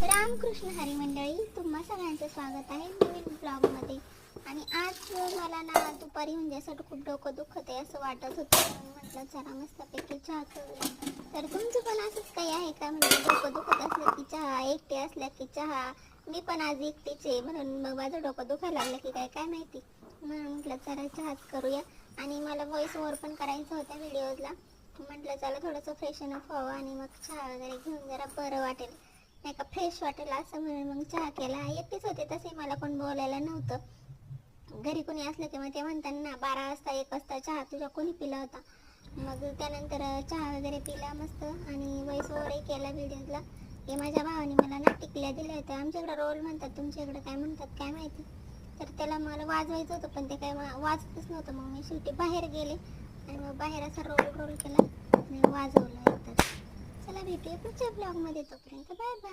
रामकृष्ण हरी मंडळी, तुम्हा सगळ्यांचं स्वागत आहे नवीन ब्लॉगमध्ये. आणि आज मला ना दुपारी म्हणजे असं खूप डोकं दुखत आहे असं वाटत होतं. म्हटलं चला मस्तपैकी चहा करूया. तर तुमचं पण असंच काही आहे का? म्हणजे डोकं दुखत असलं की चहा, एकटे असल्या की चहा. मी पण आज एकटीच आहे म्हणून मग माझं डोकं दुखायला लागलं की काय माहिती, म्हणून म्हटलं चला चहाच करूया. आणि मला व्हॉइस ओव्हर पण करायचं होतं व्हिडिओजला. म्हटलं चला थोडंसं फ्रेशन अप व्हावं आणि मग चहा वगैरे घेऊन जरा बरं वाटेल, नाही का, फ्रेश वाटेल असं म्हणून मग चहा केला. एकटीच होते, तसे मला कोण बोलायला नव्हतं. घरी कोणी असलं की मग ते म्हणतात ना 12 वाजता 1 वाजता चहा तुझ्या कोणी पिला होता. मग त्यानंतर चहा वगैरे पिला मस्त आणि व्हॉइस ओव्हरही केला व्हिडिओजला. हे माझ्या भावाने मला ना टिकल्या दिल्या होत्या. आमच्याकडे रोल म्हणतात, तुमच्याकडे काय म्हणतात काय माहिती. तर त्याला मला वाजवायचं होतं पण ते काय वाजतच नव्हतं. मग मी शेवटी बाहेर गेले आणि मग बाहेर असा रोल केला आणि वाजवलं एकतर. चला भेटूया पुढच्या ब्लॉगमध्ये, तोपर्यंत बाय बाय.